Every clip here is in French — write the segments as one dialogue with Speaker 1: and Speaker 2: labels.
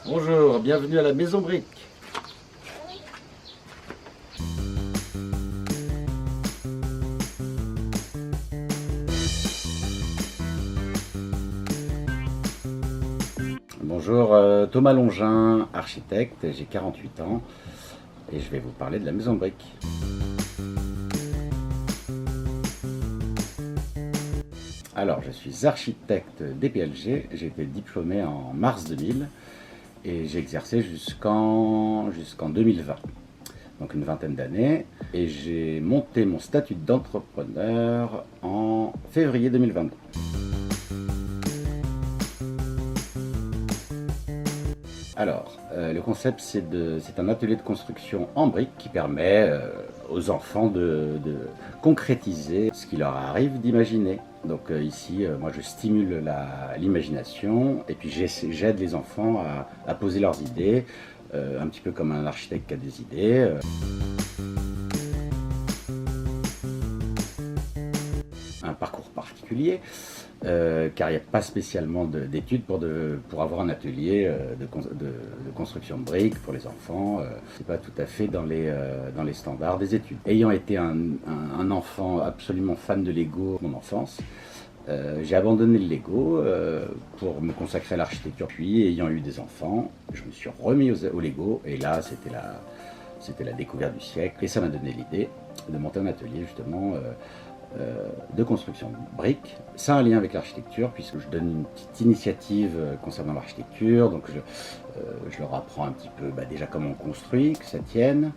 Speaker 1: Bonjour, bienvenue à la Maison Brique. Bonjour, Thomas Longin, architecte, j'ai 48 ans et je vais vous parler de la Maison Brique. Alors, je suis architecte DPLG, j'ai été diplômé en mars 2000 et j'ai exercé jusqu'en 2020, donc une vingtaine d'années, et j'ai monté mon statut d'entrepreneur en février 2022. Alors, le concept, c'est un atelier de construction en briques qui permet aux enfants de concrétiser ce qui leur arrive d'imaginer. Donc ici, moi je stimule l'imagination et puis j'aide les enfants à poser leurs idées, un petit peu comme un architecte qui a des idées. Un parcours particulier, car il n'y a pas spécialement d'études pour avoir un atelier de construction de briques pour les enfants. C'est pas tout à fait dans les standards des études. Ayant été un enfant absolument fan de Lego dans mon enfance, j'ai abandonné le Lego pour me consacrer à l'architecture. Puis, ayant eu des enfants, je me suis remis au Lego et là, c'était la découverte du siècle. Et ça m'a donné l'idée de monter un atelier justement de construction de briques. Ça a un lien avec l'architecture puisque je donne une petite initiative concernant l'architecture. Donc je leur apprends un petit peu déjà comment on construit, que ça tienne.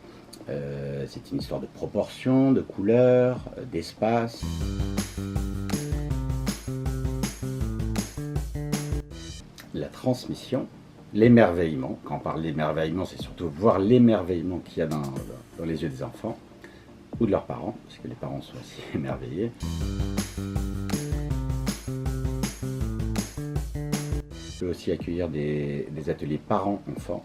Speaker 1: C'est une histoire de proportion, de couleurs, d'espace. La transmission, l'émerveillement. Quand on parle d'émerveillement, c'est surtout voir l'émerveillement qu'il y a dans les yeux des enfants ou de leurs parents, parce que les parents sont aussi émerveillés. Je peux aussi accueillir des ateliers parents-enfants.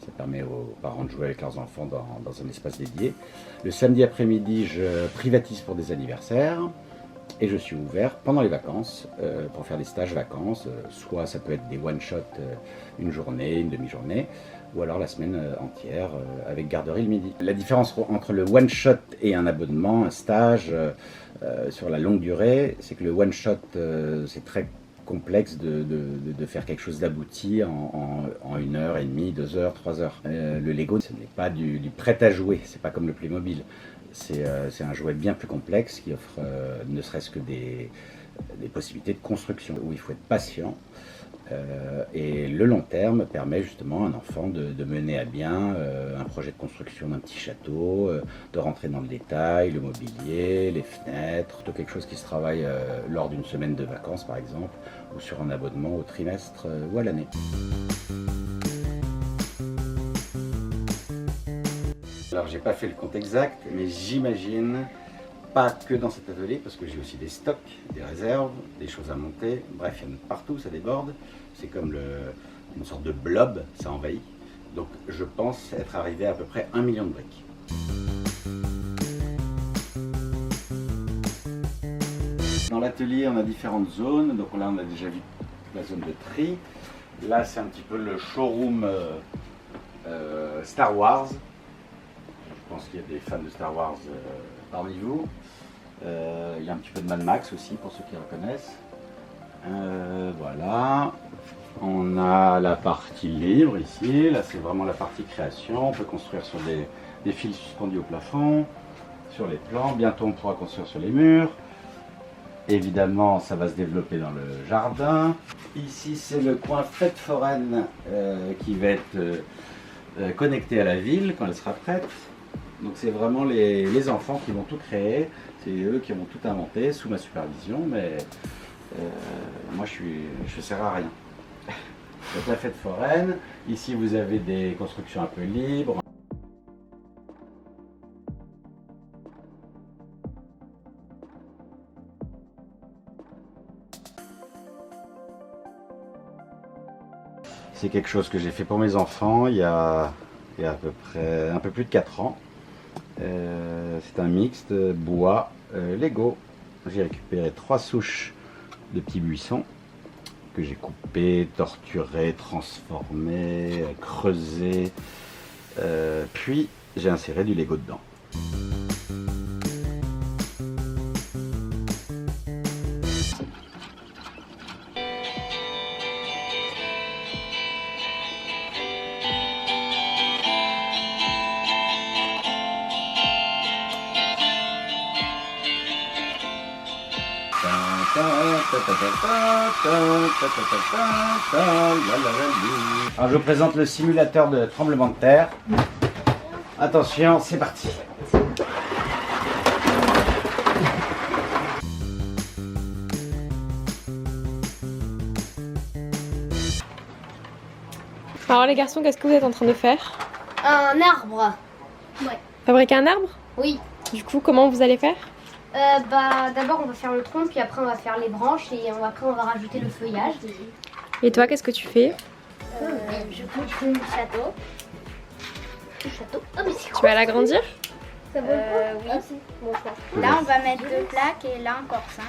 Speaker 1: Ça permet aux parents de jouer avec leurs enfants dans un espace dédié. Le samedi après-midi, je privatise pour des anniversaires. Et je suis ouvert pendant les vacances pour faire des stages vacances. Soit ça peut être des one-shot, une journée, une demi-journée, ou alors la semaine entière avec garderie le midi. La différence entre le one-shot et un abonnement, un stage sur la longue durée, c'est que le one-shot, c'est très complexe de faire quelque chose d'abouti en 1h30, 2 heures, 3 heures. Le Lego, ce n'est pas du prêt à jouer, c'est pas comme le Playmobil. C'est un jouet bien plus complexe qui offre ne serait-ce que des possibilités de construction où il faut être patient. Et le long terme permet justement à un enfant de mener à bien un projet de construction d'un petit château, de rentrer dans le détail, le mobilier, les fenêtres, tout quelque chose qui se travaille lors d'une semaine de vacances par exemple, ou sur un abonnement au trimestre ou à l'année. Alors j'ai pas fait le compte exact, mais j'imagine pas que dans cet atelier, parce que j'ai aussi des stocks, des réserves, des choses à monter, bref il y en a partout, ça déborde, c'est comme une sorte de blob, ça envahit. Donc je pense être arrivé à peu près 1 million de briques. Dans l'atelier on a différentes zones, donc là on a déjà vu la zone de tri, là c'est un petit peu le showroom Star Wars. Je pense qu'il y a des fans de Star Wars parmi vous. Il y a un petit peu de Mad Max aussi pour ceux qui reconnaissent. Voilà. On a la partie libre ici. Là c'est vraiment la partie création. On peut construire sur des fils suspendus au plafond, sur les plans. Bientôt on pourra construire sur les murs. Évidemment ça va se développer dans le jardin. Ici c'est le coin fête foraine qui va être connecté à la ville quand elle sera prête. Donc c'est vraiment les enfants qui vont tout créer, c'est eux qui vont tout inventer sous ma supervision, mais moi je sers à rien. Donc la fête foraine, ici vous avez des constructions un peu libres. C'est quelque chose que j'ai fait pour mes enfants il y a à peu près un peu plus de 4 ans. C'est un mixte bois Lego. J'ai récupéré 3 souches de petits buissons que j'ai coupé, torturé, transformé, creusé. Puis j'ai inséré du Lego dedans. Alors je vous présente le simulateur de tremblement de terre. Attention, c'est parti.
Speaker 2: Alors les garçons, qu'est-ce que vous êtes en train de faire?
Speaker 3: Un arbre. Ouais.
Speaker 2: Fabriquer un arbre?
Speaker 3: Oui.
Speaker 2: Du coup, comment vous allez faire?
Speaker 3: D'abord on va faire le tronc, puis après on va faire les branches et après on va rajouter le feuillage.
Speaker 2: Et toi, qu'est-ce que tu fais?
Speaker 3: Je construis le château. Le château. Oh mais c'est
Speaker 2: Tu vas l'agrandir?
Speaker 3: Ça vaut le coup?
Speaker 4: Oui.
Speaker 3: Ah, si. Bon, je pense.
Speaker 4: Là, on va mettre 2 plaques et là encore 5.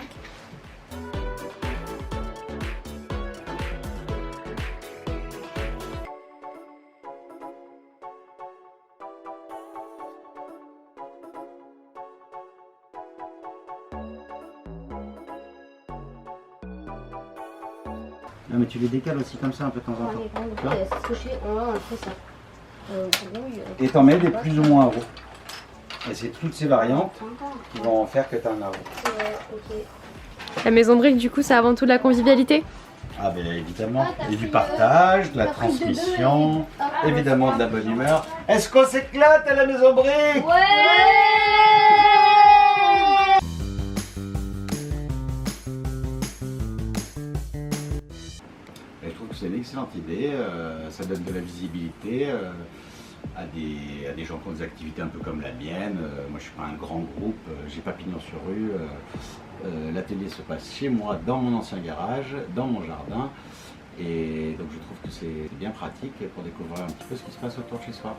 Speaker 1: Non mais tu les décales aussi comme ça un peu de temps en temps.
Speaker 3: C'est ce que je fais. On fait ça.
Speaker 1: Et t'en mets des plus ou moins hauts. Et c'est toutes ces variantes qui vont faire que tu as un arbre.
Speaker 2: La maison brique, du coup, c'est avant tout de la convivialité?
Speaker 1: Ah ben évidemment, et du partage, de la transmission, évidemment de la bonne humeur. Est-ce qu'on s'éclate à la maison brique? Et je trouve que c'est une excellente idée, ça donne de la visibilité à des gens qui ont des activités un peu comme la mienne. Moi je suis pas un grand groupe, j'ai pas pignon sur rue. L'atelier se passe chez moi, dans mon ancien garage, dans mon jardin. Et donc je trouve que c'est bien pratique pour découvrir un petit peu ce qui se passe autour de chez soi.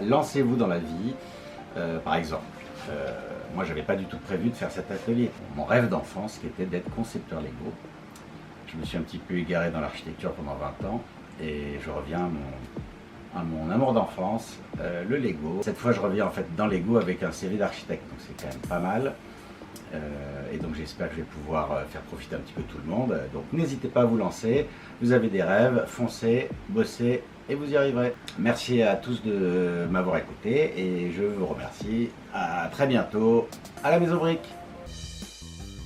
Speaker 1: Lancez-vous dans la vie, par exemple. Moi, j'avais pas du tout prévu de faire cet atelier. Mon rêve d'enfance, qui était d'être concepteur Lego. Je me suis un petit peu égaré dans l'architecture pendant 20 ans et je reviens à mon amour d'enfance, le Lego. Cette fois, je reviens en fait dans Lego avec un CV d'architecte, donc c'est quand même pas mal. Et donc j'espère que je vais pouvoir faire profiter un petit peu tout le monde. Donc n'hésitez pas à vous lancer, vous avez des rêves, foncez, bossez et vous y arriverez. Merci à tous de m'avoir écouté et je vous remercie. À très bientôt à la Maison Brique.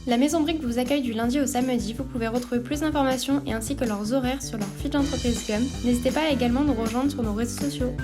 Speaker 2: La Maison Brique vous accueille du lundi au samedi. Vous pouvez retrouver plus d'informations et ainsi que leurs horaires sur leur fiche d'entreprise GUM. N'hésitez pas à également nous rejoindre sur nos réseaux sociaux.